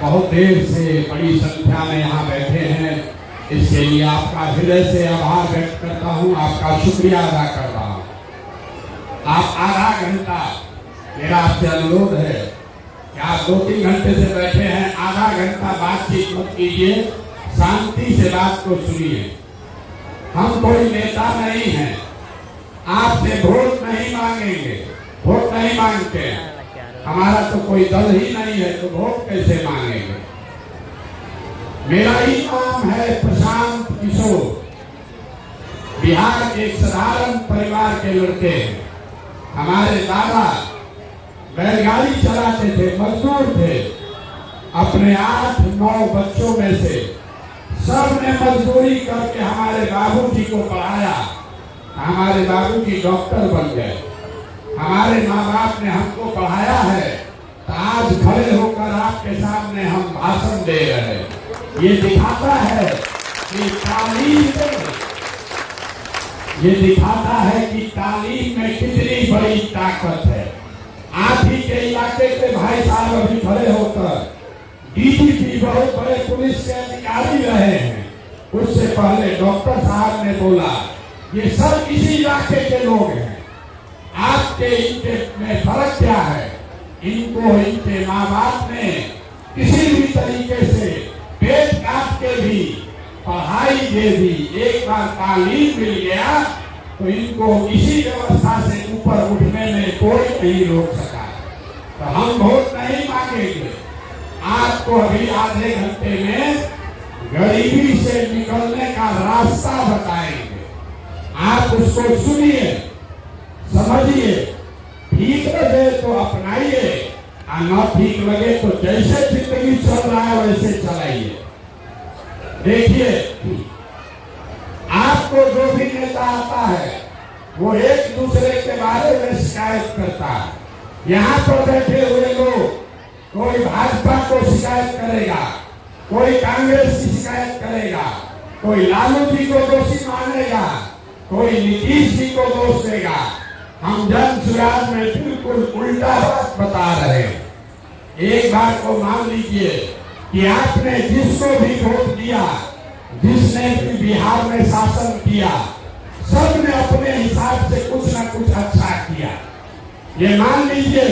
बहुत देर से बड़ी संख्या में यहाँ बैठे हैं, इसके लिए आपका हृदय से आभार व्यक्त करता हूँ, आपका शुक्रिया अदा कर रहा हूँ। आप आधा घंटा, मेरा आपसे अनुरोध है कि आप 2-3 घंटे से बैठे हैं, आधा घंटा बातचीत मत कीजिए, शांति से बात को सुनिए। हम कोई नेता नहीं हैं, आपसे वोट नहीं मांगेंगे, वोट नहीं मांगते हैं, हमारा तो कोई दल ही नहीं है तो वोट कैसे मांगेंगे। मेरा ही नाम है प्रशांत किशोर, बिहार के एक साधारण परिवार के लड़के हैं। हमारे दादा बैलगाड़ी चलाते थे, मजदूर थे। अपने 8-9 बच्चों में से सब ने मजदूरी करके हमारे बाबूजी को पढ़ाया, हमारे बाबूजी डॉक्टर बन गए। हमारे माँ बाप ने हमको पढ़ाया है, तो आज खड़े होकर आपके सामने हम भाषण दे रहे हैं। ये दिखाता है कि तालीम में कितनी बड़ी ताकत है। आप ही के इलाके के भाई साहब अभी खड़े होकर डीजीपी, बहुत बड़े पुलिस के अधिकारी रहे हैं, उससे पहले डॉक्टर साहब ने बोला ये सब इसी इलाके के लोग हैं। आपके इनके में फर्क क्या है? इनको इनके माँ बाप ने किसी भी तरीके से पेट काट के भी पढ़ाई दे दी। एक बार तालीम मिल गया तो इनको इसी व्यवस्था से ऊपर उठने में कोई नहीं रोक सका। तो हम वोट नहीं मांगेंगे, आपको अभी आधे घंटे में गरीबी से निकलने का रास्ता बताएंगे। आप उसको सुनिए, समझिए, ठीक लगे तो अपनाइए, और न ठीक लगे तो जैसे जिंदगी चल रहा है वैसे चलाइए। देखिए, आपको जो भी नेता आता है वो एक दूसरे के बारे में शिकायत करता है। यहाँ पर बैठे हुए लोग, कोई भाजपा को शिकायत करेगा, कोई कांग्रेस की शिकायत करेगा, कोई लालू जी को दोषी मानेगा, कोई नीतीश जी को दोष देगा। हम जन सुराज में बिल्कुल उल्टा बात बता रहे हैं। एक बात को मान लीजिए कि आपने जिसको भी वोट दिया, जिसने भी बिहार में शासन किया, सब ने अपने हिसाब से कुछ न कुछ अच्छा किया। ये मान लीजिए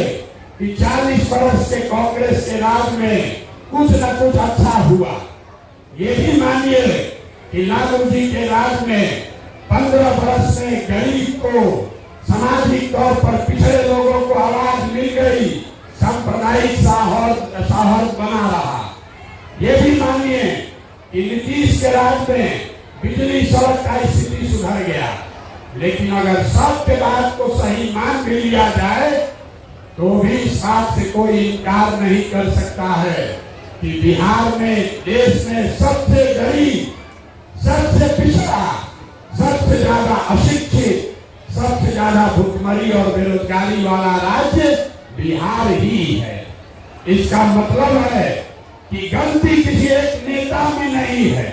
कि 40 वर्ष के कांग्रेस के राज में कुछ न कुछ अच्छा हुआ। ये भी मानिए कि लालू जी के राज में 15 वर्ष में गरीब को, सामाजिक तौर पर पिछड़े लोगों को आवाज मिल गई, सांप्रदायिक सौहार्द बना रहा। ये भी मानिए कि नीतीश के राज में बिजली सड़क का स्थिति सुधर गया। लेकिन अगर सबके बात को सही मान भी लिया जाए तो भी इस बात से कोई इनकार नहीं कर सकता है कि बिहार में, देश में सबसे गरीब, सबसे पिछड़ा, सबसे ज्यादा अशिक्षित, सबसे ज्यादा भुखमरी और बेरोजगारी वाला राज्य बिहार ही है। इसका मतलब है कि गलती किसी एक नेता में नहीं है,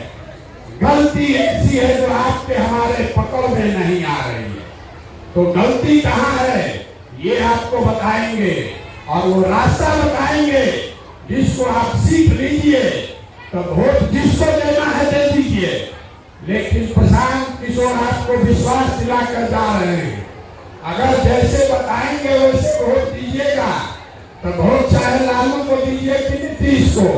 गलती ऐसी है जो आपके हमारे पकड़ में नहीं आ रही है। तो गलती कहाँ है ये आपको बताएंगे, और वो रास्ता बताएंगे जिसको आप सीख लीजिए। तो वोट जिसको देना है दे दीजिए, लेकिन प्रशांत किशोर आपको विश्वास दिलाकर जा रहे हैं, अगर जैसे बताएंगे वैसे वोट दीजिएगा। तो वोट चाहे लालू को दीजिए कि नीतीश को,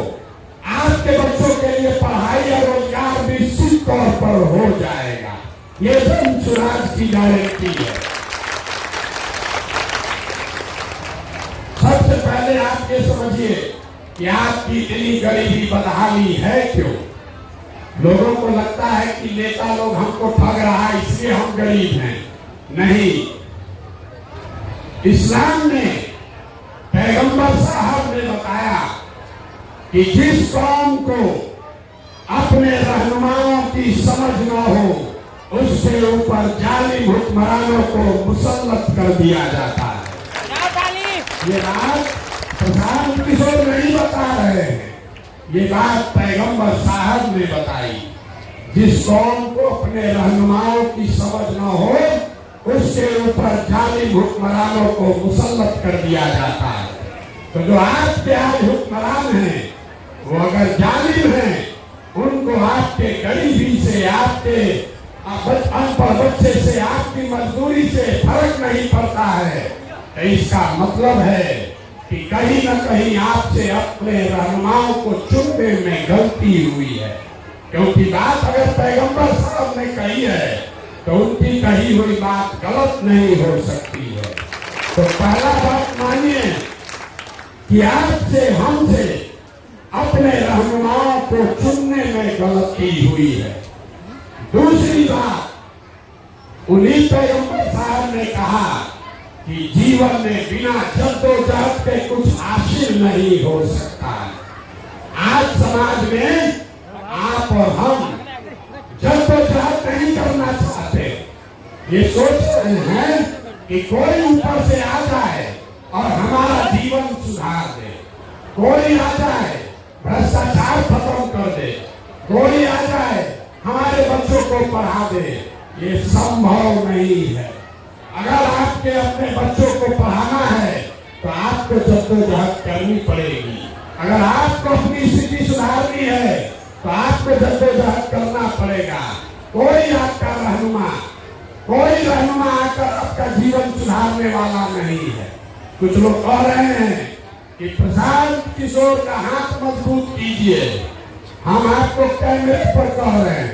आपके बच्चों के लिए पढ़ाई और रोजगार निश्चित तौर पर हो जाएगा। ये जन सुराज की गारंटी है। सबसे पहले आप ये समझिए कि आपकी इतनी गरीबी बदहाली है क्यों? लोगों को लगता है कि नेता लोग हमको ठग रहा है इसलिए हम गरीब हैं। नहीं, इस्लाम ने, पैगंबर साहब ने बताया कि जिस कौम को अपने रहनुमाओं की समझ न हो उसके ऊपर जालिम हुक्मरानों को मुसल्लत कर दिया जाता है। ये बात प्रशांत किशोर नहीं बता रहे हैं, ये बात पैगंबर साहब ने बताई। जिस कौम को अपने रहनुमाओं की समझ न हो उसके ऊपर जालिम हुक्मरानों को मुसल्लत कर दिया जाता है। तो जो आज के आज हुक्मरान हैं वो अगर जालिम हैं, उनको आपके गरीबी से, आपके अनपढ़ बच्चे से, आपकी मजदूरी से फर्क नहीं पड़ता है, तो इसका मतलब है कि कहीं न कहीं आपसे अपने रहनुमाओं को चुनने में गलती हुई है। क्योंकि बात अगर पैगंबर साहब ने कही है तो उनकी कही हुई बात गलत नहीं हो सकती है। तो पहला बात मानिए कि आपसे, हमसे अपने रहनुमाओं को चुनने में गलती हुई है। दूसरी बात, उन्हीं पैगंबर साहब ने कहा कि जीवन में बिना जद्दोजहद के कुछ हासिल नहीं हो सकता। आज समाज में आप और हम जद्दोजहद नहीं करना चाहते, ये सोच रहे हैं कि कोई ऊपर से आ जाए और हमारा जीवन सुधार दे, कोई आ जाए भ्रष्टाचार खत्म कर दे, कोई आ जाए हमारे बच्चों को पढ़ा दे। ये संभव नहीं है। अगर आपके अपने बच्चों को पढ़ाना है तो आपको जद्दोजहद करनी पड़ेगी। अगर आपको अपनी स्थिति सुधारनी है तो आपको जद्दोजहद करना पड़ेगा। कोई आपका रहनुमा आकर आपका जीवन सुधारने वाला नहीं है। कुछ लोग कह रहे हैं कि प्रशांत किशोर का हाथ मजबूत कीजिए। हम आपको कैमरे पर कह रहे हैं,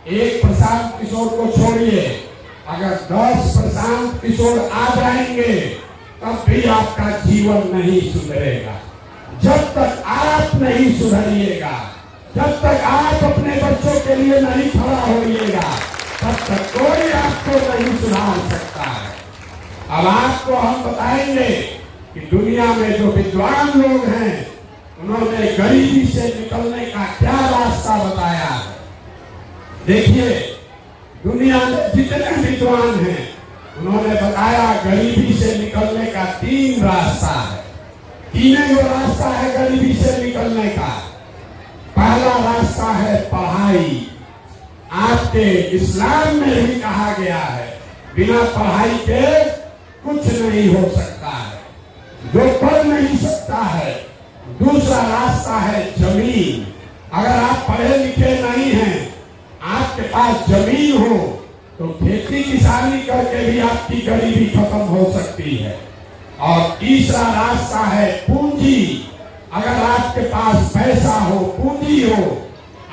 एक प्रशांत किशोर को छोड़िए, अगर 10 प्रशांत किशोर आ जाएंगे तब भी आपका जीवन नहीं सुधरेगा। जब तक आप नहीं सुधरिएगा, जब तक आप अपने बच्चों के लिए नहीं खड़ा होइएगा, तब तक कोई आपको नहीं सुधार सकता है। अब आपको हम बताएंगे कि दुनिया में जो विद्वान लोग हैं उन्होंने गरीबी से निकलने का क्या रास्ता बताया है। देखिए, दुनिया में जितने विद्वान हैं उन्होंने बताया गरीबी से निकलने का 3 रास्ता है। तीनों रास्ता है गरीबी से निकलने का। पहला रास्ता है पढ़ाई। आपके इस्लाम में भी कहा गया है बिना पढ़ाई के कुछ नहीं हो सकता है, जो पढ़ नहीं सकता है। दूसरा रास्ता है जमीन। अगर आप पढ़े लिखे नहीं हैं, आपके पास जमीन हो तो खेती किसानी करके भी आपकी गरीबी खत्म हो सकती है। और तीसरा रास्ता है पूंजी। अगर आपके पास पैसा हो, पूंजी हो,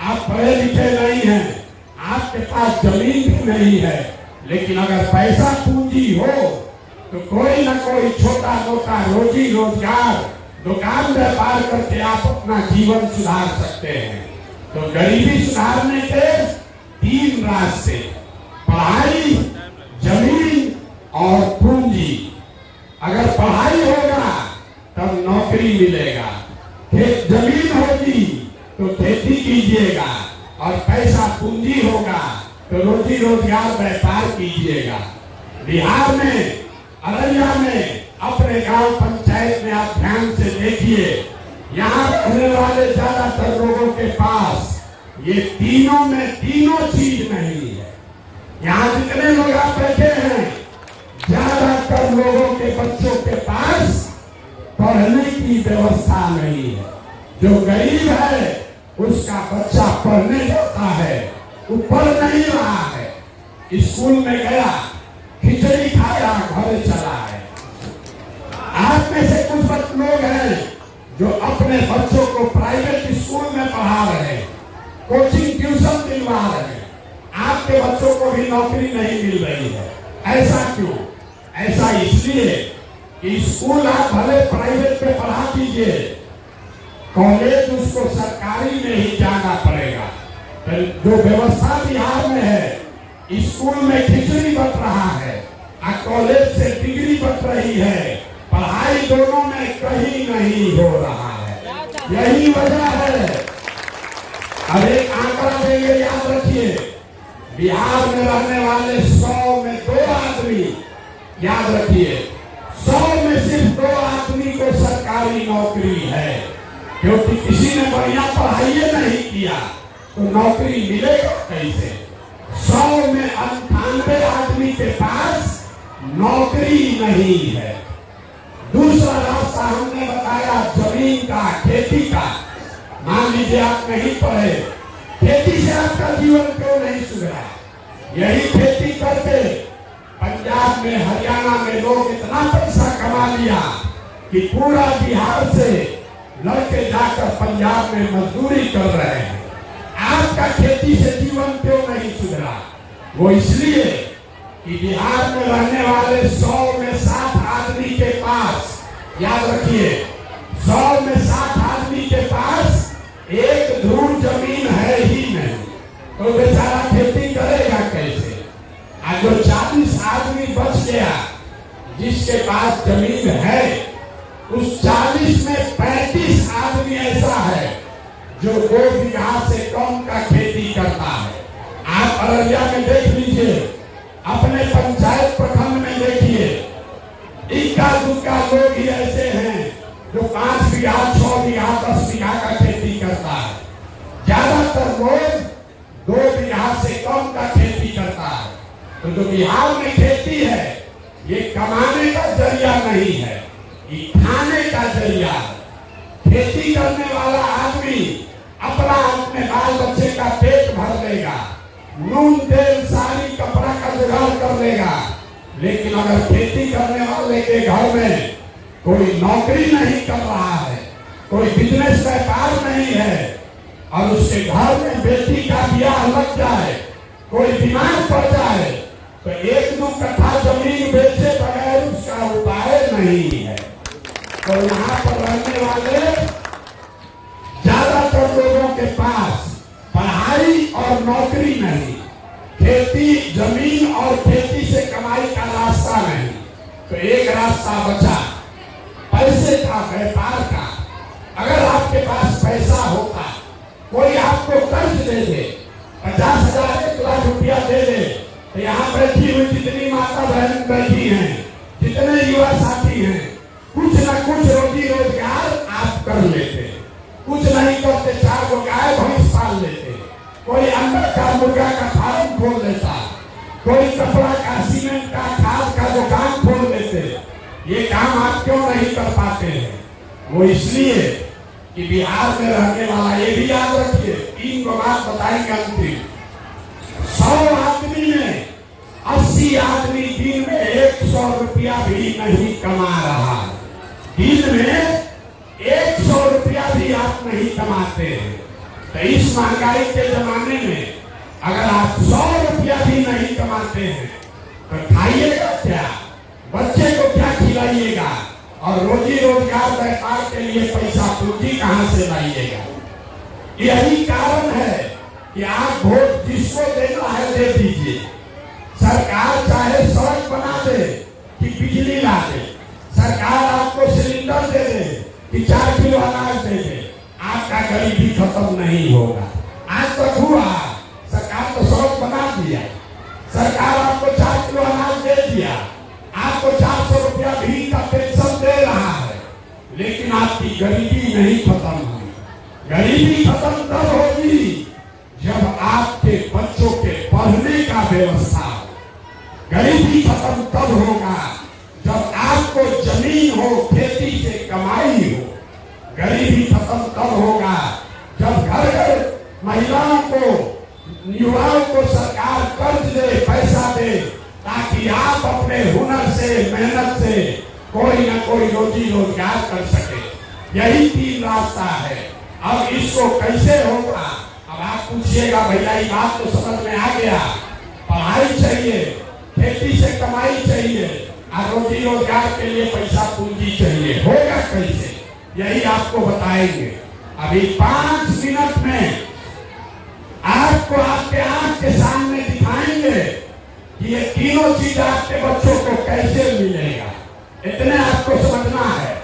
आप पढ़े लिखे नहीं हैं, आपके पास जमीन भी नहीं है, लेकिन अगर पैसा पूंजी हो तो कोई ना कोई छोटा मोटा रोजी रोजगार, दुकान व्यापार करके आप अपना जीवन सुधार सकते हैं। तो गरीबी सुधारने के 3 रास्ते, पढ़ाई, जमीन और पूंजी। अगर पढ़ाई होगा तब नौकरी मिलेगा, जमीन होगी तो खेती कीजिएगा, और पैसा पूंजी होगा तो रोजी रोजगार व्यापार कीजिएगा। बिहार में, अररिया में, अपने गांव पंचायत में आप ध्यान से देखिए, यहाँ रहने वाले ज्यादातर लोगों के पास ये तीनों में तीनों चीज नहीं है। यहाँ जितने लोग आप बैठे हैं, ज्यादातर लोगों के बच्चों के पास पढ़ने की व्यवस्था नहीं है। जो गरीब है उसका बच्चा पढ़ने जाता है, वो पढ़ नहीं रहा है। स्कूल में गया, खिचड़ी खाया, घर चला है। आप में से कुछ लोग हैं जो अपने बच्चों को प्राइवेट स्कूल में पढ़ा रहे हैं, कोचिंग ट्यूशन दिलवा रहे हैं। आपके बच्चों को भी नौकरी नहीं मिल रही है। ऐसा क्यों? ऐसा इसलिए कि स्कूल आप भले प्राइवेट में पढ़ा दीजिए, कॉलेज उसको सरकारी में ही जाना पड़ेगा। तो जो व्यवस्था बिहार में है, स्कूल में खिचड़ी बट रहा है और कॉलेज से डिग्री बट रही है, पढ़ाई दोनों में कहीं नहीं हो रहा है। यही वजह है। अब एक आंकड़ा देंगे, याद रखिए, बिहार में रहने वाले 100 में 2 आदमी, याद रखिए, 100 में सिर्फ 2 आदमी को सरकारी नौकरी है। क्योंकि किसी ने बढ़िया पढ़ाई नहीं किया तो नौकरी मिलेगा कैसे? 100 में 98 आदमी के पास नौकरी नहीं है। दूसरा रास्ता हमने बताया जमीन का, खेती का। लीजिए आप नहीं पढ़े, खेती से आपका जीवन क्यों नहीं सुधरा? यही खेती करके पंजाब में, हरियाणा में लोग इतना पैसा कमा लिया कि पूरा बिहार से लड़के जाकर पंजाब में मजदूरी कर रहे हैं। आपका खेती से जीवन क्यों नहीं सुधरा? वो इसलिए कि बिहार में रहने वाले 100 में 60 आदमी के पास, याद रखिए, 100 में 60 आदमी के पास एक धूल जमीन है ही नहीं, तो बेचारा खेती करेगा कैसे? आज जो 40 आदमी बच गया जिसके पास जमीन है, उस 40 में 35 आदमी ऐसा है जो 2 बीघा से कम का खेती करता है। आप अररिया में देख लीजिए, अपने पंचायत प्रखंड में देखिए, इक्का दुक्का लोग ही ऐसे हैं जो 5 बीघा, 6 बीघा, 10 बीघा का खेती करता है। ज्यादातर लोग 2 बीघा से कम का खेती करता है। तो जो बिहार में खेती है, ये कमाने का जरिया नहीं है, ये खाने का जरिया है। खेती करने वाला आदमी अपना अपने बाल बच्चे का पेट भर लेगा, नून तेल साड़ी कपड़ा का जुगाड़ कर लेगा, लेकिन अगर खेती करने वाले के घर में कोई नौकरी नहीं कर रहा है, कोई बिजनेस व्यापार नहीं है, और उसके घर में बेटी का ब्याह लग जाए, कोई बीमार पड़ जाए, तो 1-2 कट्ठा जमीन बेचे बगैर उसका उपाय नहीं है। तो यहाँ पर रहने वाले ज्यादातर लोगों के पास पढ़ाई और नौकरी नहीं, खेती, जमीन और खेती से कमाई का रास्ता नहीं। तो एक रास्ता बचा पैसे का, व्यापार का। अगर आपके पास पैसा होता, कोई आपको कर्ज दे दे, 50,000, 1 लाख रुपया दे दे, तो यहाँ बैठी हुई जितनी माता बहन बैठी हैं, जितने युवा साथी हैं, कुछ न कुछ रोजी रोजगार आप कर लेते। कुछ नहीं करते, 4 गो गाय भैंस पाल लेते, कोई अंडा का, मुर्गा का फार्म खोल लेता, कोई कपड़ा का, सीमेंट का, खाद का दुकान खोल लेते। ये काम आप क्यों नहीं कर पाते हैं? वो इसलिए कि बिहार में रहने वाला, ये भी याद रखिए, 3 गो बात बताएंगे अंतिम। 100 आदमी में 80 आदमी दिन में 100 रुपया भी नहीं कमा रहा है। दिन में 100 रुपया भी आप नहीं कमाते हैं। तो इस महंगाई के जमाने में अगर आप 100 रुपया भी नहीं कमाते हैं, तो खाइएगा क्या? बच्चे को क्या खिलाइएगा? और रोजी रोजगार व्यापार के लिए पैसा पूंजी कहां से लाइएगा? यही कारण है कि आप वोट जिसको देना है दे दीजिए। सरकार चाहे सड़क बना दे कि बिजली ला दे, सरकार आपको सिलेंडर दे दे कि 4 किलो अनाज दे दे, आपका गरीबी खत्म नहीं होगा। आज तक हुआ? सरकार तो सड़क बना दिया, सरकार आपको 4 किलो अनाज दे दिया, आपको 400 रुपया भी का पेंशन दे रहा है, लेकिन आपकी गरीबी नहीं खत्म हुई। गरीबी खत्म तब होगी जब आपके बच्चों के पढ़ने का व्यवस्था हो। गरीबी खत्म तब होगा जब आपको जमीन हो, खेती से कमाई हो। गरीबी खत्म तब होगा जब घर घर महिलाओं को, युवाओं को सरकार कर्ज दे, पैसा दे, ताकि आप अपने हुनर से, मेहनत से कोई न कोई रोजी रोजगार कर सके। यही 3 रास्ता है। अब इसको कैसे होगा? अब आप पूछिएगा, भैया ये बात तो समझ में आ गया, पढ़ाई चाहिए, खेती से कमाई चाहिए, और रोजी रोजगार के लिए पैसा पूंजी चाहिए, होगा कैसे? यही आपको बताएंगे। अभी 5 मिनट में आपको आपके आंख के सामने दिखाएंगे कि ये तीनों चीज आपके बच्चों को कैसे मिलेगा। इतने आपको समझना है।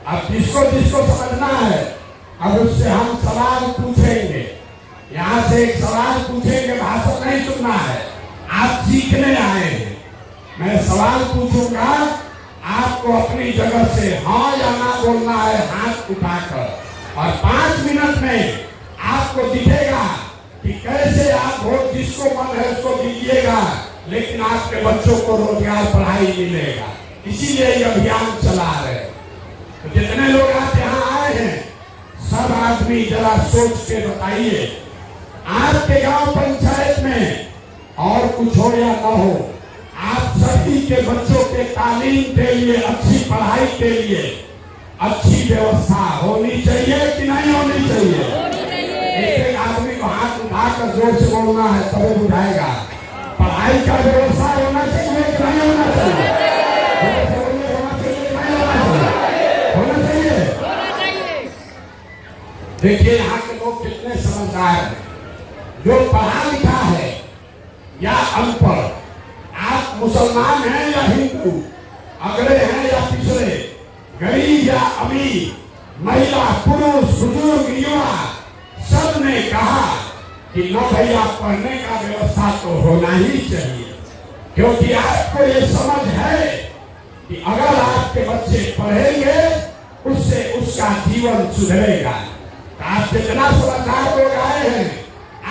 अब जिसको जिसको समझना है, अब उससे हम सवाल पूछेंगे। यहाँ से एक सवाल पूछेंगे, भाषण नहीं सुनना है, आप सीखने आए हैं। मैं सवाल पूछूंगा, आपको अपनी जगह से हाँ या ना बोलना है, हाथ उठाकर, और 5 मिनट में आपको दिखेगा कि कैसे आप वोट जिसको मन है उसको दीजिएगा, लेकिन आपके बच्चों को रोजगार, पढ़ाई मिलेगा। इसीलिए ये अभियान चला रहे। तो जितने लोग आप यहाँ आए हैं, सब आदमी जरा सोच के बताइए, आपके गांव पंचायत में और कुछ हो या ना हो, आप सभी के बच्चों के तालीम के लिए, अच्छी पढ़ाई के लिए अच्छी व्यवस्था होनी चाहिए कि नहीं होनी चाहिए? एक आदमी को हाथ उठाकर जोर से बोलना है तभी बुझाएगा। पढ़ाई का व्यवस्था होना चाहिए कि नहीं होना चाहिए? होना चाहिए। देखिए यहाँ के लोग कितने समझदार हैं। जो पढ़ा लिखा है या अनपढ़, आप मुसलमान हैं या हिंदू, अगड़े हैं या पिछड़े, गरीब या अमीर, महिला पुरुष बुजुर्ग युवा, सब ने कहा कि लो भैया पढ़ने का व्यवस्था तो होना ही चाहिए। क्योंकि आपको ये समझ है कि अगर आपके बच्चे पढ़ेंगे उससे उसका जीवन सुधरेगा। आप जितना समझदार लोग आए हैं,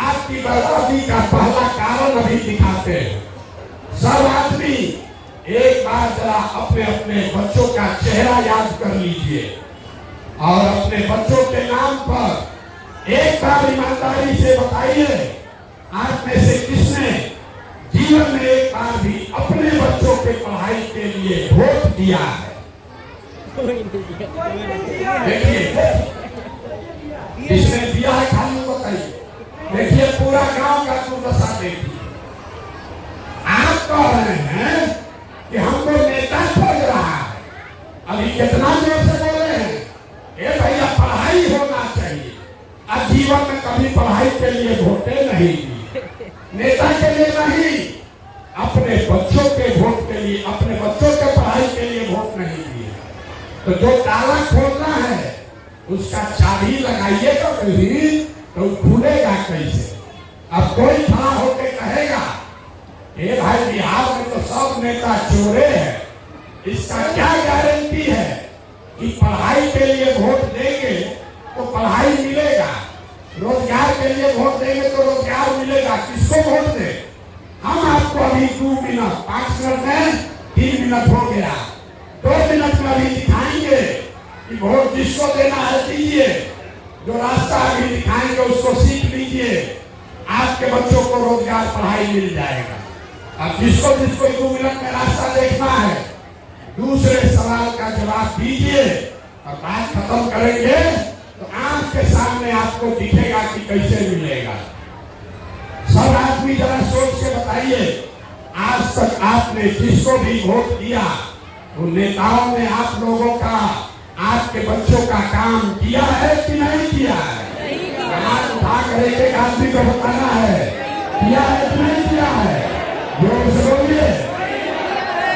आपकी बर्बादी का पहला कारण अभी दिखाते हैं। सब आदमी एक बार जरा अपने अपने बच्चों का चेहरा याद कर लीजिए और अपने बच्चों के नाम पर एक बार ईमानदारी से बताइए, आप में से किसने जीवन में एक बार भी अपने बच्चों के पढ़ाई के लिए वोट दिया है? देखिए किसने दिया है, खाली बताइए। देखिए पूरा गांव का दुर्दशा देखिए। आप कह रहे हैं कि हमको नेता खोज रहा है, अभी कितना जोर से बोल रहे हैं, ए भैया पढ़ाई होना चाहिए। अब जीवन में कभी पढ़ाई के लिए वोटे नहीं दी, नेता के लिए नहीं, अपने बच्चों के वोट के लिए, अपने बच्चों के पढ़ाई के लिए वोट नहीं दिए। तो जो ताला खोलना है उसका चाबी लगाइएगा कभी तो खुलेगा कैसे? अब कोई खड़ा होकर कहेगा ए भाई बिहार में तो सब नेता चोरे हैं, इसका क्या गारंटी है कि पढ़ाई के लिए वोट देंगे तो पढ़ाई मिलेगा, रोजगार के लिए वोट देंगे तो रोजगार मिलेगा? किसको वोट दे? हम आपको अभी 2 मिनट 5 मिनट में 3 मिनट हो गया, 2 मिनट में अभी दिखाएंगे कि वोट जिसको देना है दीजिए। जो रास्ता अभी दिखाएंगे उसको सीख लीजिए, आपके बच्चों को रोजगार पढ़ाई मिल जाएगा। अब जिसको 2 मिनट में रास्ता देखना है, दूसरे सवाल का जवाब दीजिए और बात खत्म करेंगे तो आंख के सामने आपको दिखेगा कि कैसे मिलेगा। सब आदमी जरा सोच के बताइए, आज तक आपने जिसको भी वोट दिया उन नेताओं ने आप लोगों का, आपके बच्चों का काम किया है कि नहीं किया है? हाथ उठाकर एक आदमी को बताना है, किया है कि नहीं किया है? जोर से बोलिए,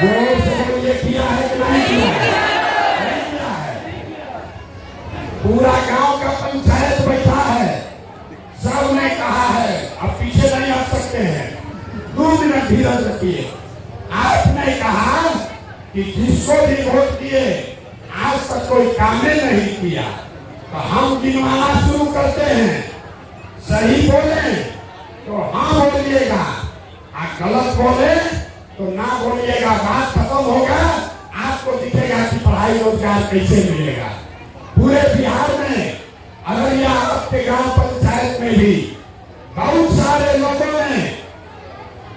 जोर से बोलिए, किया है कि नहीं किया है? नहीं किया है। पूरा गांव का पंचायत बैठा है, सब ने कहा है, अब पीछे नहीं आ सकते हैं, 2 मिनट धीरज रखिए। आपने कहा कि जिसको भी वोट दिए आज तक कोई काम नहीं किया, तो हम गिनवाना शुरू करते हैं। सही बोले तो हाँ बोलिएगा, गलत बोले तो ना बोलिएगा, बात खत्म होगा, आपको दिखेगा कि पढ़ाई रोजगार कैसे मिलेगा। पूरे बिहार में अररिया आपके गांव पंचायत में भी बहुत सारे लोगों ने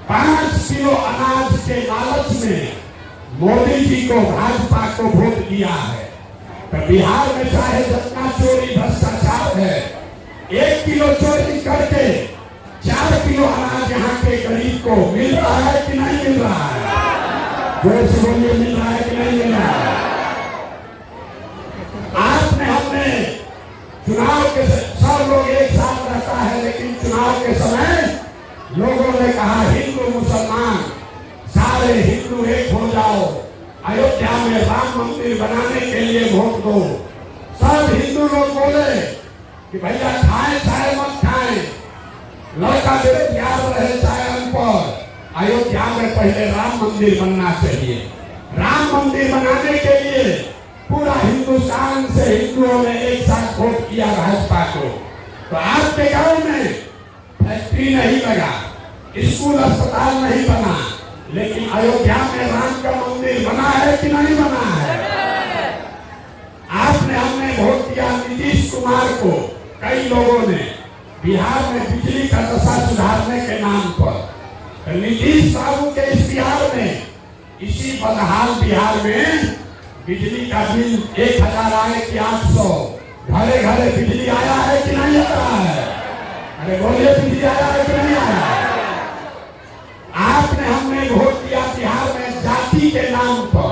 5 किलो अनाज के लालच में मोदी जी को, भाजपा को वोट दिया है। तो बिहार में चाहे जितना चोरी भ्रष्टाचार है, 1 किलो चोरी करके 4 किलो अनाज यहाँ के गरीब को मिल रहा है कि नहीं मिल रहा है? जोर से बोलिए, मिल रहा है कि नहीं मिल रहा है? आपने, हमने चुनाव के सब लोग एक साथ रहता है, लेकिन चुनाव के समय लोगों ने कहा हिंदू मुसलमान सारे हिंदू एक हो जाओ, अयोध्या में राम मंदिर बनाने के लिए वोट दो। सब हिंदू लोग बोले कि भैया खाएं चाहे मत खाएं, लड़का बेरोजगार रहे चाहे अनपढ़, अयोध्या में पहले राम मंदिर बनना चाहिए। राम मंदिर बनाने के लिए पूरा हिंदुस्तान से हिंदुओं ने एक साथ वोट किया भाजपा को। तो आपके गांव में फैक्ट्री नहीं लगा, स्कूल अस्पताल नहीं बना, लेकिन अयोध्या में राम का मंदिर बना है कि नहीं बना है? आपने, हमने वोट दिया नीतीश कुमार को कई लोगों ने बिहार में बिजली का दशा सुधारने के नाम पर, तो नीतीश बाबू के इस बिहार में, इसी बदहाल बिहार में बिजली का बिल 1000 आए कि 800, घरे घरे बिजली आया है कि नहीं आया है? अरे बोलिए, बिजली आया है कि नहीं आया है? आपने हमने वोट दिया बिहार में जाति के नाम पर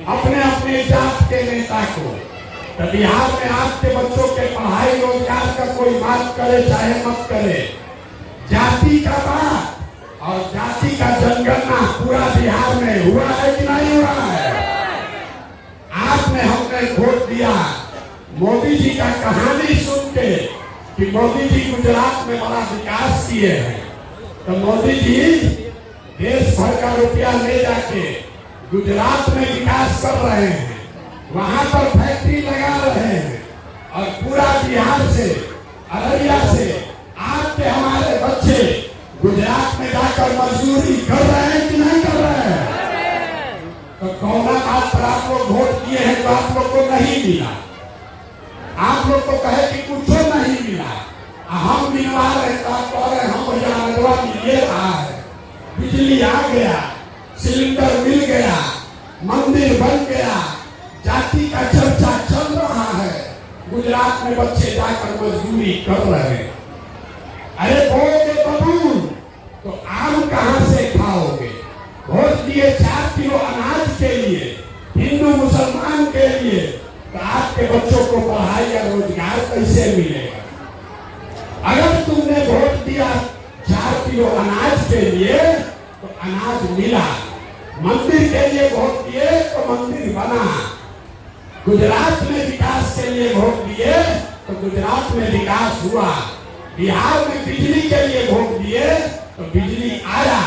अपने अपने जात के नेता को, तो बिहार में आपके बच्चों के पढ़ाई रोजगार का कोई बात करे चाहे मत करे, जाति का बात और जाति का जनगणना पूरा बिहार में हुआ है कि नहीं हुआ है? आपने हमने वोट दिया मोदी जी का कहानी सुन के कि मोदी जी गुजरात में बड़ा विकास किए हैं, तो मोदी जी देश भर का रुपया ले जाके गुजरात में विकास कर रहे हैं, वहां पर फैक्ट्री लगा रहे हैं, और पूरा बिहार से, अररिया से आपके हमारे बच्चे गुजरात में जाकर मजदूरी कर रहे हैं कि नहीं कर रहे हैं? तो कौन बात पर आप लोग वोट दिए हैं तो आप लोग को नहीं मिला? आप लोग को कहे कि कुछ नहीं मिला, हम मिलवा रहे हम भैया मिल रहा है, बिजली आ गया, सिलेंडर मिल गया, मंदिर बन गया, जाति का चर्चा चल रहा है, गुजरात में बच्चे जाकर मजदूरी कर रहे हैं। अरे बोलोगे बबूल तो आम कहां से खाओगे? वोट दिए 4 किलो अनाज के लिए, हिंदू मुसलमान के लिए, तो आपके बच्चों को पढ़ाई या रोजगार कैसे मिलेगा? अगर तुमने वोट दिया 4 किलो अनाज के लिए तो अनाज मिला, मंदिर के लिए वोट दिए तो मंदिर बना, गुजरात में विकास के लिए वोट दिए तो गुजरात में विकास हुआ, बिहार में बिजली के लिए वोट दिए तो बिजली आया।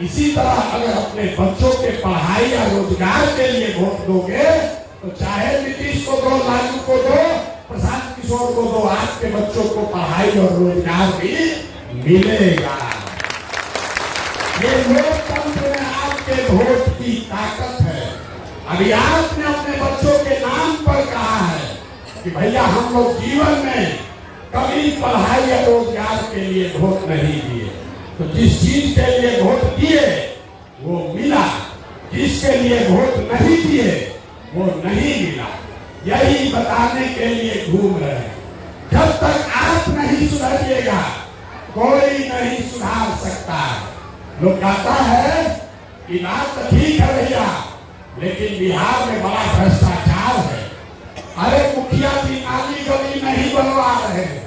इसी तरह अगर अपने बच्चों के पढ़ाई या रोजगार के लिए वोट दोगे तो चाहे नीतीश को दो, लालू को दो, प्रशांत किशोर को दो, आपके बच्चों को पढ़ाई और रोजगार भी मिलेगा। ये लोकतंत्र में आपके वोट की ताकत है। अभी आपने अपने बच्चों के नाम पर कहा है कि भैया हम लोग जीवन में कभी पढ़ाई या रोजगार के लिए वोट नहीं दिए, तो जिस चीज के लिए वोट दिए वो मिला, जिसके लिए वोट नहीं दिए वो नहीं मिला। यही बताने के लिए घूम रहे हैं। जब तक आप नहीं सुधरिएगा कोई नहीं सुधार सकता। लोग कहता है कि बात तो ठीक है भैया, लेकिन बिहार में बड़ा भ्रष्टाचार है। अरे मुखिया जी नाली गली नहीं बनवा रहे हैं,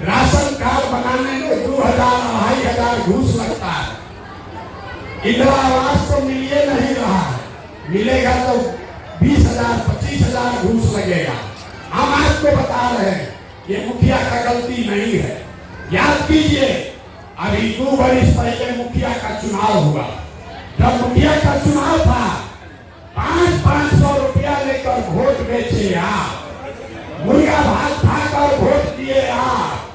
राशन कार्ड बनाने में 2000-2500 घूस लगता है, इंदिरा आवास तो मिलिए नहीं रहा है, मिलेगा तो 20,000-25,000 घूस लगेगा। हम आपको बता रहे हैं ये मुखिया का गलती नहीं है। याद कीजिए अभी 2 वर्ष पहले मुखिया का चुनाव हुआ, जब मुखिया का चुनाव था 500-500 रुपया लेकर वोट बेचे आप, मुर्गा भात खाकर वोट दिए आप,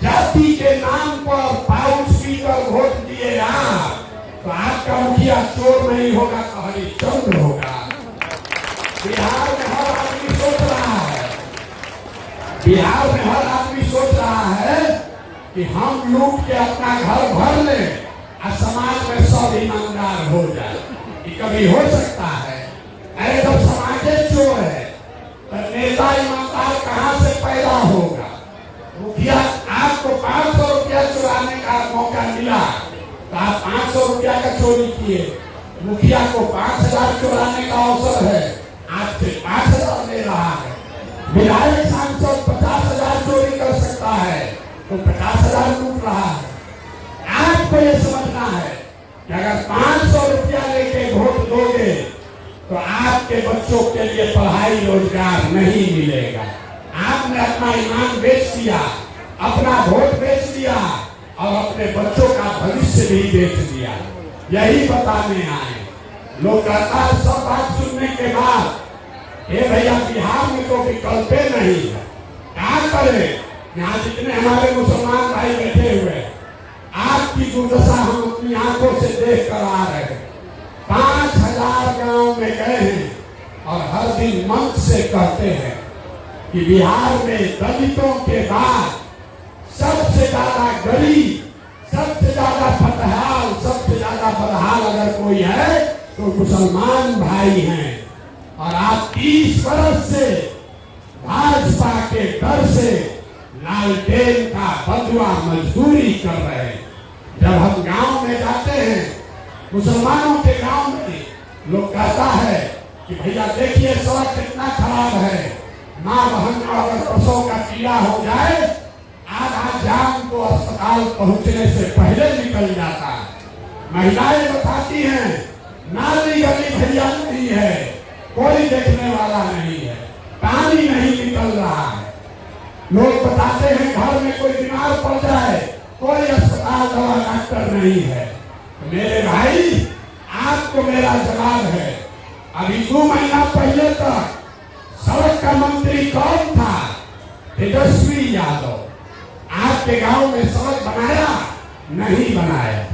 जाति के नाम पर पाउच पीकर वोट दिए आप, तो आपका मुखिया चोर नहीं होगा तो हरिश्चंद्र होगा। बिहार में हर आदमी सोच रहा है, बिहार में हर आदमी सोच रहा है कि हम लूट के अपना घर भर लें और समाज में सब ईमानदार हो जाए। ये कभी हो सकता है? अरे जब समाज चोर है तो नेता ईमानदार कहां से पैदा होगा? मुखिया आपको 500 रुपया चुराने का मौका मिला तो आप 500 रुपया का चोरी किए, मुखिया को 5000 चुराने का अवसर है, आपसे 5000 ले रहा है। विधायक सांसद 50,000 चोरी कर सकता है तो 50,000 लूट रहा है। आपको ये समझना है कि अगर 500 रुपया लेके वोट दोगे तो आपके बच्चों के लिए पढ़ाई रोजगार नहीं मिलेगा। आपने अपना ईमान बेच दिया, अपना वोट बेच दिया और अपने बच्चों का भविष्य भी बेच दिया। यही बताने आए। लोग कहता है सब बात सुनने के बाद ये भैया बिहार में तो विकल्प नहीं है, क्या करें? यहाँ जितने हमारे मुसलमान भाई बैठे हुए, आपकी दुर्दशा हम अपनी आंखों से देख कर आ रहे हैं। 5000 गांव में गए हैं और हर दिन मंच से कहते हैं कि बिहार में दलितों के बाद सबसे ज्यादा गरीब, सबसे ज्यादा फटहाल, सबसे ज्यादा बदहाल अगर कोई है तो मुसलमान भाई हैं। और आप 30 वर्ष से भाजपा के डर से लालटेन का बंधुआ मजदूरी कर रहे हैं। जब हम गांव में जाते हैं, मुसलमानों के गांव में लोग कहता है कि भैया देखिए सड़क कितना खराब है, माँ बहन का अगर प्रसव का पीड़ा हो जाए आधा जान तो अस्पताल पहुंचने से पहले निकल जाता है। महिलाएं बताती हैं नाली गली भैया नहीं है, कोई देखने वाला नहीं है, पानी नहीं निकल रहा है। लोग बताते हैं घर में कोई बीमार पड़ जाए कोई अस्पताल दवा डॉक्टर नहीं है। तो मेरे भाई आपको मेरा जवाब है, अभी 2 महीना पहले तक सड़क का मंत्री कौन था? तेजस्वी यादव। आपके गांव में सड़क बनाया? नहीं बनाया।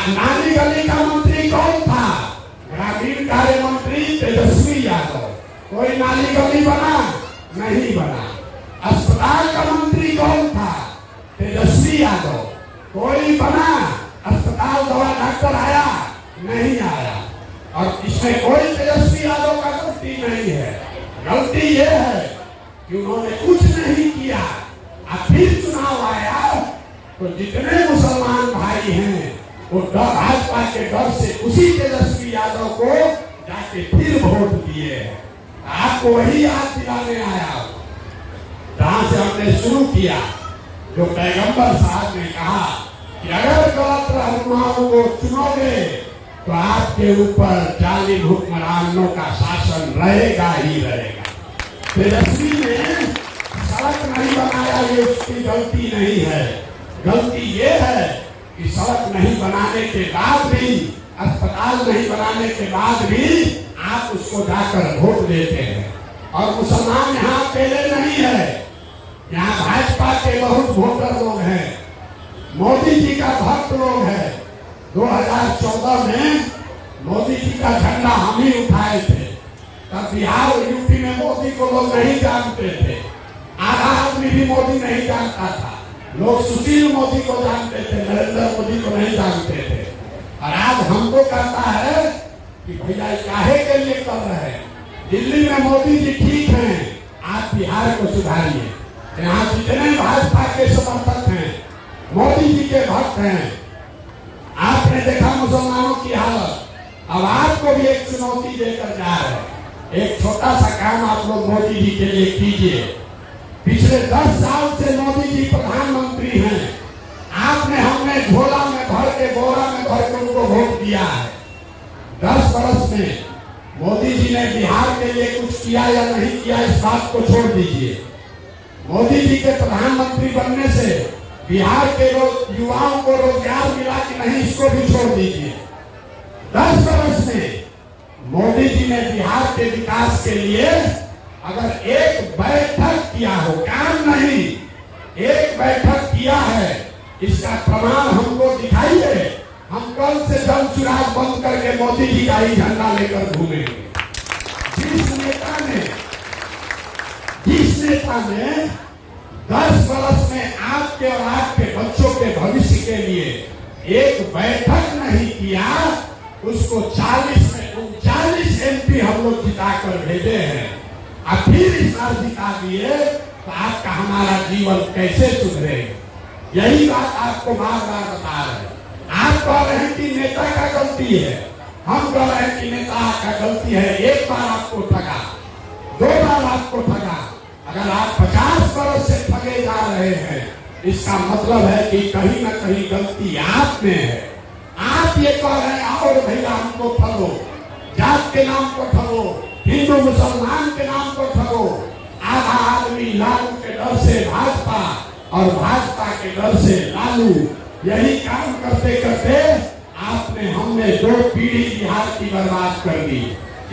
नाली गली का मंत्री कौन था? ग्रामीण कार्य मंत्री तेजस्वी यादव। कोई नाली गली बना? नहीं बना। अस्पताल का मंत्री कौन था? तेजस्वी यादव। कोई बना? अस्पताल दवा डॉक्टर आया? नहीं आया। और इसमें कोई तेजस्वी यादव का गलती नहीं है। गलती ये है कि उन्होंने कुछ नहीं किया। अब फिर चुनाव आया तो जितने मुसलमान भाई हैं वो भाजपा के डर से उसी तेजस्वी यादव को जाके फिर वोट दिए हैं। आपको वही याद दिलाने आया जहां से हमने शुरू किया, जो पैगंबर साहब ने कहा कि अगर गलत रहनुमाओं को चुनोगे तो आपके ऊपर जालिम हुक्मरानों का शासन रहेगा ही रहेगा। तेजस्वी ने सड़क नहीं बनाया, ये उसकी गलती नहीं है। गलती ये है कि सड़क नहीं बनाने के बाद भी, अस्पताल नहीं बनाने के बाद भी आप उसको जाकर वोट देते हैं। और मुसलमान यहाँ अकेले नहीं है, यहाँ भाजपा के बहुत वोटर लोग हैं, मोदी जी का भक्त लोग हैं। 2014 में मोदी जी का झंडा हम ही उठाए थे। तब बिहार और यूपी में मोदी को लोग नहीं जानते थे, आधा आदमी भी मोदी नहीं जानता था। लोग सुशील मोदी को जानते थे, नरेंद्र मोदी को नहीं जानते थे। और आज हमको कहता है कि भैया काहे के लिए कर रहे हैं? दिल्ली में मोदी जी ठीक हैं, आप बिहार को सुधारिए। यहाँ जितने भाजपा के समर्थक हैं, मोदी जी के भक्त हैं, आपने देखा मुसलमानों की हालत। अब आपको भी एक चुनौती देकर जा रहे हैं। एक छोटा सा काम आप लोग मोदी जी के लिए कीजिए। पिछले 10 साल से मोदी जी प्रधानमंत्री हैं। आपने हमने झोला में भर के, बोरा में भर के उनको वोट दिया है। 10 वर्ष में मोदी जी ने बिहार के लिए कुछ किया या नहीं किया, इस बात को छोड़ दीजिए। मोदी जी के प्रधानमंत्री बनने से बिहार के लोग, युवाओं को रोजगार मिला कि नहीं, इसको भी छोड़ दीजिए। 10 वर्ष में मोदी जी ने बिहार के विकास के लिए अगर एक बैठक किया हो, काम नहीं, एक बैठक किया है, इसका प्रमाण हमको दिखाइए। हम कल से जल सुराग बंद करके मोदी जी का ही झंडा लेकर घूमेंगे। जिस नेता ने 10 वर्ष में आपके और आपके बच्चों के भविष्य के लिए एक बैठक नहीं किया, उसको 40 में 39 MP हम लोग जिताकर भेजे हैं। अब फिर इस बार जिता दिए तो आपका हमारा जीवन कैसे सुधरेगा? यही बात आपको बार बार बता रहे हैं। आप कह रहे हैं कि नेता का गलती है, हम कह रहे हैं कि नेता का गलती है। एक बार आपको ठगा, 2 बार आपको ठगा, अगर आप 50 वर्ष से ठगे जा रहे हैं, इसका मतलब है कि कहीं ना कहीं गलती आप में है। आप ये कह रहे हैं और भैया हमको ठगो, जात के नाम पर ठगो, हिंदू मुसलमान के नाम पर ठगो। आधा आदमी लालू के डर से भाजपा और भाजपा के डर से लालू, यही काम करते करते आपने, हमने 2 पीढ़ी बिहार की बर्बाद कर दी।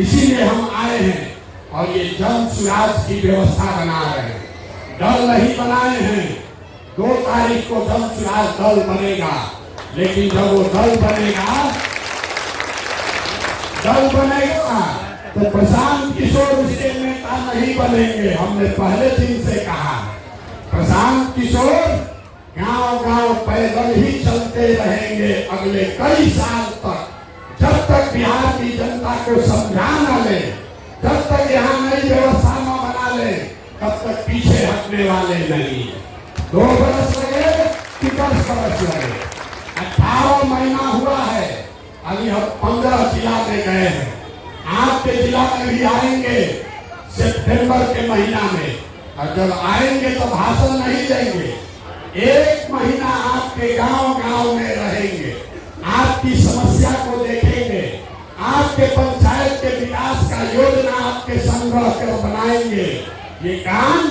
इसीलिए हम आए हैं और ये जन सुराज की व्यवस्था बना रहे हैं। दल नहीं बनाए हैं। 2 तारीख को जन सुराज दल बनेगा, लेकिन जब वो दल बनेगा तो प्रशांत किशोर इसके नेता नहीं बनेंगे। हमने पहले दिन से कहा प्रशांत किशोर गांव-गांव पैदल ही चलते रहेंगे अगले कई साल तक, जब तक बिहार की जनता को समझा न ले, जब तक यहाँ नई व्यवस्था न बना ले, तब तक पीछे हटने वाले नहीं। 2 बरस लगे कि 10 बरस लगे, 18 महीना हुआ है, अभी हम 15 जिला में गए हैं। आपके जिला में भी आएंगे सितंबर के महीना में, और जब आएंगे तो भाषण नहीं देंगे, 1 महीना आपके गांव-गांव में रहेंगे, आपकी समस्या को देखेंगे, आपके पंचायत के विकास का योजना आपके संग्रह कर बनाएंगे। ये काम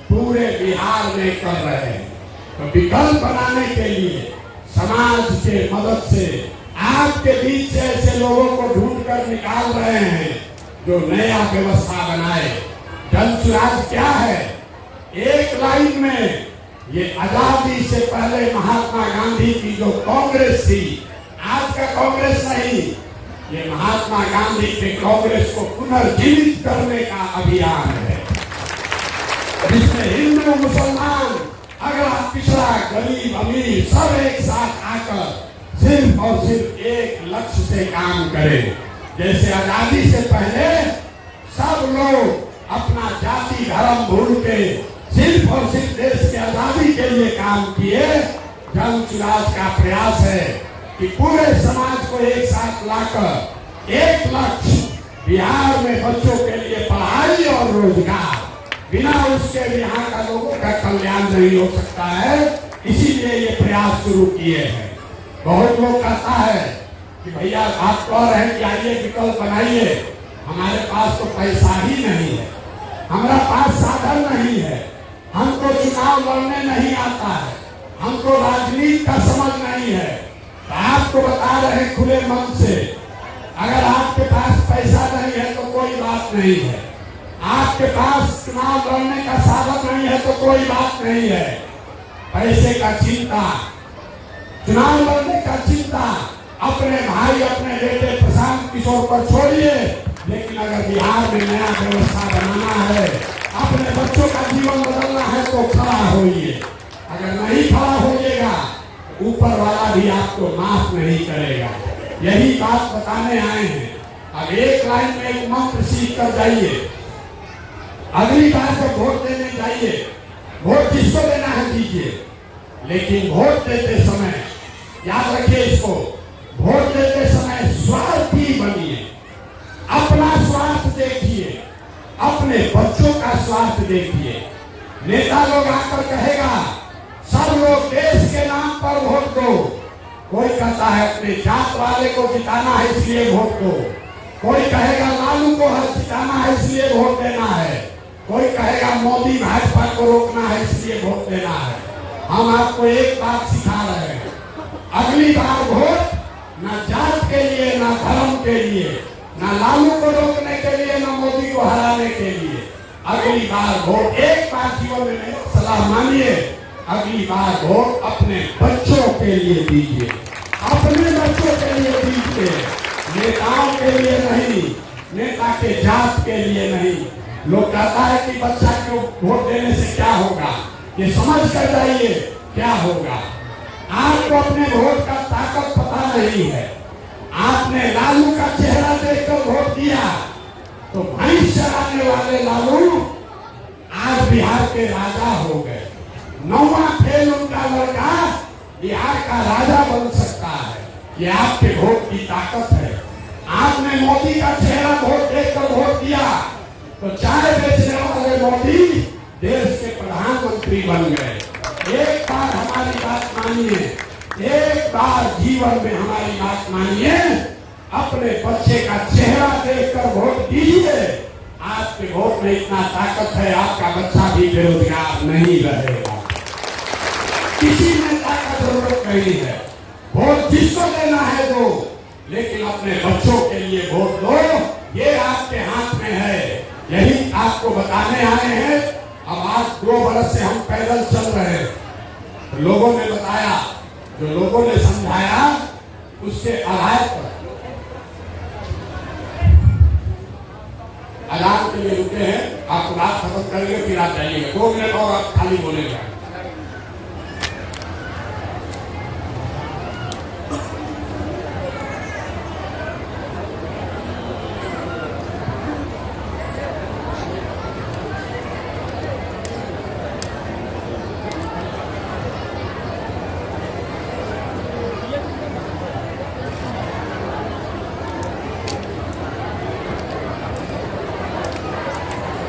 पूरे बिहार में कर रहे हैं। तो विकल्प बनाने के लिए समाज के मदद से आपके बीच से ऐसे लोगों को ढूंढ कर निकाल रहे हैं जो नया व्यवस्था बनाए। जनसुराज क्या है? एक लाइन में ये आजादी से पहले महात्मा गांधी की जो कांग्रेस थी, आज का कांग्रेस नहीं, ये महात्मा गांधी के कांग्रेस को पुनर्जीवित करने का अभियान है, जिसमें हिंदू मुसलमान अगला पिछड़ा गरीब अमीर सब एक साथ आकर सिर्फ और सिर्फ एक लक्ष्य से काम करें। जैसे आजादी से पहले सब लोग अपना जाति धर्म भूल के सिर्फ और सिर्फ देश की आजादी के लिए काम किए, जनसुराज का प्रयास है कि पूरे समाज को एक साथ लाकर एक लक्ष्य, बिहार में बच्चों के लिए पढ़ाई और रोजगार, बिना उसके यहाँ का लोगों का कल्याण नहीं हो सकता है। इसीलिए ये प्रयास शुरू किए हैं। बहुत लोग कहता है कि भैया आप कह रहे हैं कि आइए विकल्प बनाइए, हमारे पास तो पैसा ही नहीं है, हमारा पास साधन नहीं है, हमको चुनाव लड़ने नहीं आता है, हमको राजनीति का समझ नहीं है। तो आपको बता रहे हैं खुले मन से, अगर आपके पास पैसा नहीं है तो कोई बात नहीं है, आपके पास चुनाव लड़ने का साधन नहीं है तो कोई बात नहीं है। पैसे का चिंता, चुनाव लड़ने का चिंता अपने भाई अपने बेटे प्रशांत किशोर पर छोड़िए, लेकिन अगर बिहार में नया व्यवस्था बनाना है, अपने बच्चों का जीवन बदलना है तो खड़ा होइए। अगर नहीं खड़ा होइएगा, ऊपर वाला भी आपको माफ नहीं करेगा। यही बात बताने आए हैं। अब एक लाइन में एक मंत्र सीख कर जाइए, अगली बार जब वोट देने जाइए, वोट जिसको देना है दीजिए, लेकिन वोट देते समय याद रखिए इसको, वोट देते समय स्वार्थी बनिए, अपना स्वार्थ देखिए, अपने बच्चों का स्वार्थ देखिए। नेता लोग आकर कहेगा सब लोग देश के नाम पर वोट दो, कोई कहता है अपने जात वाले को जिताना है इसलिए वोट दो, कोई कहेगा लालू को जिताना है इसलिए वोट देना है, कोई कहेगा मोदी भाजपा को रोकना है इसलिए वोट देना है। हम आपको एक बात सिखा रहे हैं, अगली बार वोट न जात के लिए, न धर्म के लिए, न लालू को रोकने के लिए, न मोदी को हराने के लिए। अगली बार वोट एक बार जीवन में सलाह मानिए, अगली बार वोट अपने बच्चों के लिए दीजिए, अपने बच्चों के लिए दीजिए, नेताओं के लिए नहीं, नेता के जात के लिए नहीं। लोग कहता है कि बच्चा को वोट देने से क्या होगा, ये समझ कर जाइए क्या होगा। आपको अपने वोट का ताकत पता नहीं है। आपने लालू का चेहरा देखकर वोट दिया तो भैंस चराने वाले लालू आज बिहार के राजा हो गए। 9वां फेल उनका लड़का बिहार का राजा बन सकता है। ये आपके वोट की ताकत है। आपने मोदी का चेहरा वोट देखकर वोट दिया तो चाय बेचने वाले मोदी देश के प्रधानमंत्री बन गए। एक बार हमारी बात मानिए, एक बार जीवन में हमारी बात मानिए, अपने बच्चे का चेहरा देखकर वोट दीजिए। आपके वोट में इतना ताकत है, आपका बच्चा भी बेरोजगार नहीं रहेगा। किसी नेता का जरूरत नहीं है, वोट जिसको देना है दो, लेकिन अपने बच्चों के लिए वोट दो, ये आपके हाथ में है। यही आपको बताने आए हैं। अब आज 2 बरस से हम पैदल चल रहे हैं, तो लोगों ने बताया, जो लोगों ने समझाया उसके आधार पर आराम के लिए रुके हैं। आप बात खत्म करेंगे फिर आप जाइएगा, 2 मिनट और आप खाली बोलेंगे।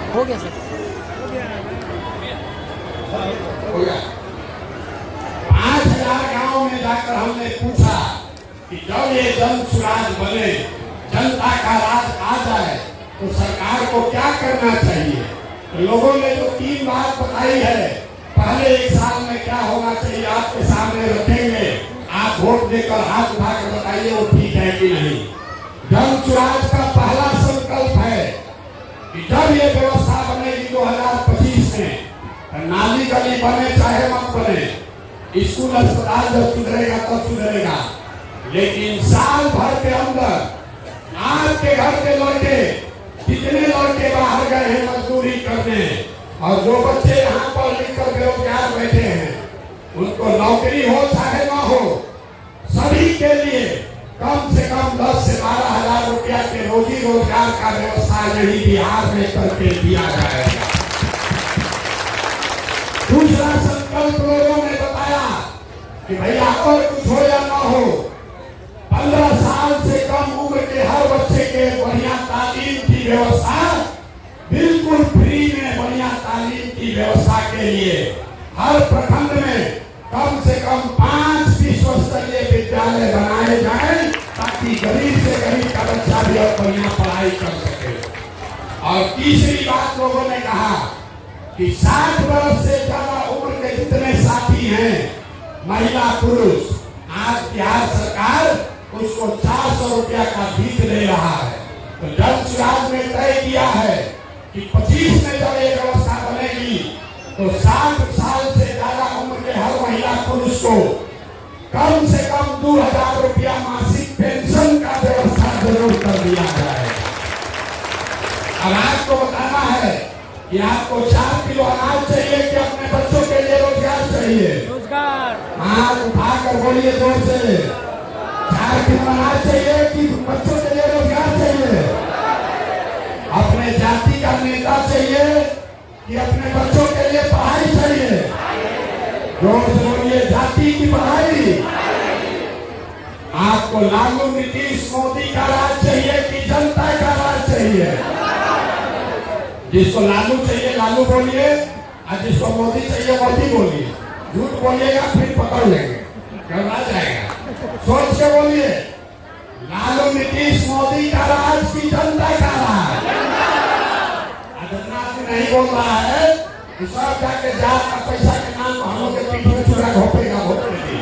हो गया सर, हो गया। 5000 गांव में जाकर हमने पूछा कि जब ये जन सुराज बने, जनता का राज आ जाए तो सरकार को क्या करना चाहिए। तो लोगों ने जो 3 बात बताई है, पहले 1 साल में क्या होना चाहिए आपके सामने रखेंगे। आप वोट देकर हाथ उठाकर बताइए वो ठीक है कि नहीं। जन सुराज का पहला संकल्प है कि जब ये व्यवस्था बनेगी 2025 में, नाली गली बने चाहे मत बने, स्कूल अस्पताल जब सुधरेगा तब सुधरेगा, लेकिन साल भर के अंदर आपके घर के लड़के, जितने लड़के बाहर गए हैं मजदूरी करने और जो बच्चे यहाँ पर लिखकर बेरोजगार बैठे हैं, उनको नौकरी हो चाहे ना हो, सभी के लिए कम से कम 10 से 12 हजार रुपया के रोजी रोजगार का व्यवस्था यही बिहार में करके दिया जाएगा। दूसरा संकल्प लोगों ने बताया कि भैया और कुछ हो या ना हो, 15 साल से कम उम्र के हर बच्चे के बढ़िया तालीम की व्यवस्था, बिल्कुल फ्री में बढ़िया तालीम की व्यवस्था के लिए हर प्रखंड में कम से कम 5 विश्व स्तरीय विद्यालय बनाए जाए, ताकि गरीब से गरीब का बच्चा भी और बढ़िया पढ़ाई कर सके। और तीसरी बात लोगों ने कहा कि 60 वर्ष से ज्यादा उम्र के जितने साथी हैं, महिला पुरुष, आज बिहार सरकार उसको 400 रुपया का भीख दे रहा है। तो जन सुराज ने तय किया है कि 25 में जब ये व्यवस्था बनेगी तो 60 साल से ज्यादा उम्र के हर महिला पुरुष को कम से कम 2000 रुपया मासिक पेंशन का व्यवस्था जरूर कर दिया जाए। अब आपको बताना है कि आपको 4 किलो अनाज चाहिए कि अपने बच्चों के लिए रोजगार चाहिए। रोजगार हाथ उठाकर बोलिए जोर से, 4 किलो अनाज चाहिए कि बच्चों के लिए रोजगार चाहिए। अपने जाति का नेता चाहिए कि अपने बच्चों के लिए पढ़ाई चाहिए। जोर से बोलिए, जाति की पढ़ाई। आपको लालू नीतीश मोदी का राज चाहिए कि जनता का राज चाहिए। जिसको लालू चाहिए लालू बोलिए, और जिसको मोदी चाहिए मोदी बोलिए। झूठ बोलिएगा फिर पकड़ लेंगे, घबरा जाएगा। सोच के बोलिए, लालू नीतीश मोदी का राज की जनता का राज। जितना आदमी नहीं बोल रहा है, सब जाके जात का पैसा के नाम हम लोग के पीठ में छोड़ा घोपेगा वोट के।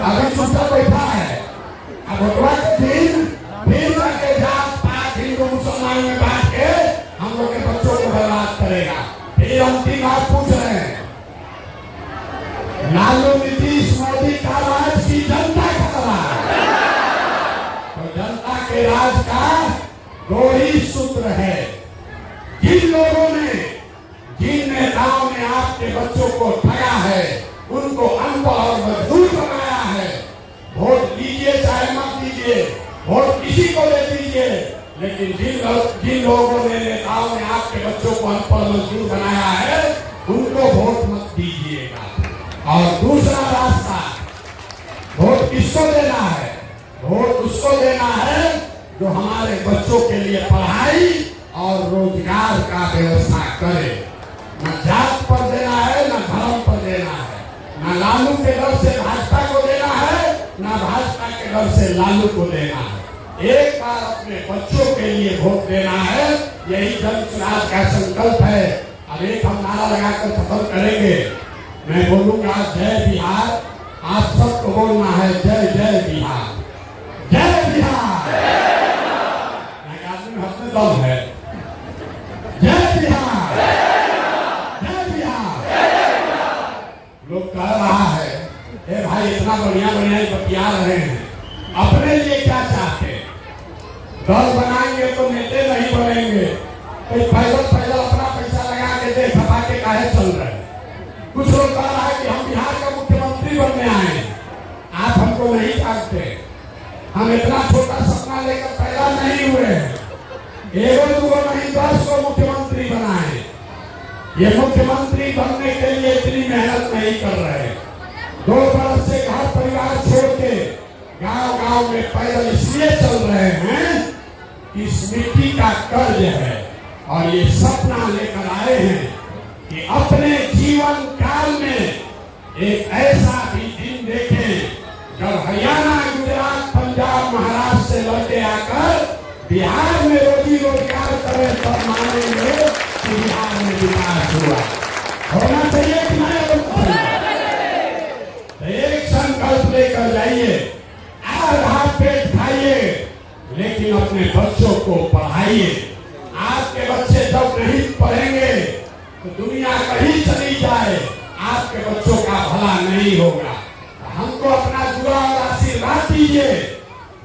अभी चुपचाप बैठा है, अब भोटवा के दिन फिर जाके जात पात हिंदू मुसलमान में बांट के हम लोग के बच्चों को बर्बाद करेगा। फिर अंतिम बात पूछ रहे हैं, लालू नीतीश मोदी का राज की जनता का राज। तो जनता के राज का 2 ही सूत्र है। जिन लोगों ने, जिन नेताओं ने आपके बच्चों को ठगा है, उनको अनपढ़ और मजदूर बनाया है, वोट लीजिए चाहे मत लीजिए, वोट किसी को दे दीजिए, लेकिन जिन लोगों ने, नेताओं ने आपके बच्चों को अनपढ़ मजदूर बनाया है, उनको वोट मत दीजिएगा। और दूसरा रास्ता, वोट किसको देना है? वोट उसको देना है जो हमारे बच्चों के लिए पढ़ाई और रोजगार का व्यवस्था करे। न जात पर देना है, न धर्म पर देना है, न लालू के डर से भाजपा को देना है, न भाजपा के डर से लालू को देना है। एक बार अपने बच्चों के लिए वोट देना है, यही जन सुराज का संकल्प है। अब एक हम नारा लगाकर खत्म करेंगे। मैं बोलूंगा जय बिहार, आप सबको बोलना है जय जय बिहार, जय बिहार। आदमी हाथ में दम है, जय बिहार, जय बिहार। लोग कह रहा है, ए भाई इतना बढ़िया बढ़िया बतिया रहे हैं, अपने लिए क्या चाहते? दल बनाएंगे तो नेता नहीं बनेंगे, पैदल पैदल अपना पैसा लगा के दे खपा के काहे चल रहे हैं। कुछ लोग कह रहा है कि हम बिहार का मुख्यमंत्री बनने आए हैं। आप हमको नहीं जानते, हम इतना छोटा सपना लेकर पैदा नहीं हुए हैं। एगो दूगो नहीं 10 को मुख्यमंत्री बनाए। ये मुख्यमंत्री बनने के लिए इतनी मेहनत नहीं कर रहे। 2 बरस से घर परिवार छोड़ के गांव गांव में पैदल इसलिए चल रहे हैं कि इस मिट्टी का कर्ज है और ये सपना लेकर आए हैं कि अपने जीवन काल में एक ऐसा भी दिन देखें जब हरियाणा, गुजरात, पंजाब, महाराष्ट्र से लौटे आकर बिहार में रोजी रोजगार करें तब मानेंगे कि बिहार में विकास हुआ। होना चाहिए कि नहीं? एक संकल्प लेकर जाइए, आज हाथ पेट खाइए, लेकिन अपने बच्चों को पढ़ाइए। आपके बच्चे जब नहीं पढ़ेंगे तो दुनिया कहीं चली जाए, आपके बच्चों का भला नहीं होगा। हमको अपना दुआ और आशीर्वाद दीजिए।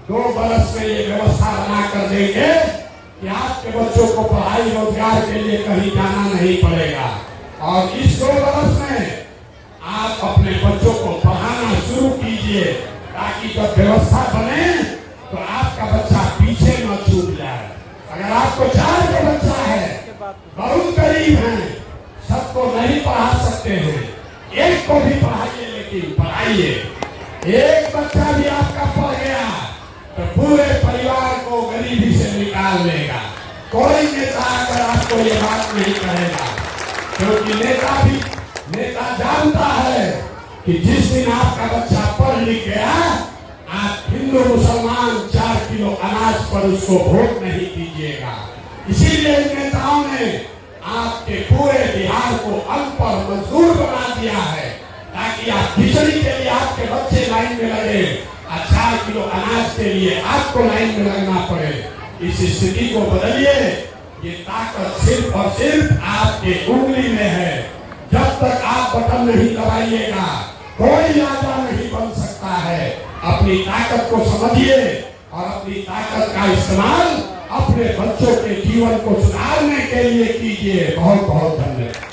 2 बरस में ये व्यवस्था बना कर देंगे कि आपके बच्चों को पढ़ाई रोजगार के लिए कहीं जाना नहीं पड़ेगा। और इस 2 बरस में आप अपने बच्चों को पढ़ाना शुरू कीजिए ताकि जब व्यवस्था बने तो आपका बच्चा पीछे न छूट जाए। अगर आपको 4 का बच्चा है, बहुत गरीब है, सबको नहीं पढ़ा सकते हैं, एक को भी पढ़ाइए, लेकिन पढ़ाइए। एक बच्चा भी आपका पढ़ गया तो पूरे परिवार को गरीबी से निकाल लेगा। कोई नेता अगर आपको ये बात नहीं कहेगा, क्योंकि नेता जानता है कि जिस दिन आपका बच्चा पढ़ लिख गया, आप हिंदू मुसलमान 4 किलो अनाज पर उसको वोट नहीं दीजिएगा। इसीलिए इन नेताओं ने आपके पूरे बिहार को अनपढ़ मजदूर बना दिया है ताकि आप खिचड़ी के लिए आपके बच्चे लाइन में लगे और 4 किलो अनाज के लिए आपको लाइन में लगना पड़े। इस स्थिति को बदलिए। ये ताकत सिर्फ और सिर्फ आपके उंगली में है। जब तक आप बटन नहीं दबाइएगा, कोई राजा नहीं बन सकता है। अपनी ताकत को समझिए और अपनी ताकत का इस्तेमाल अपने बच्चों के जीवन को सुधारने के लिए कीजिए। बहुत बहुत धन्यवाद।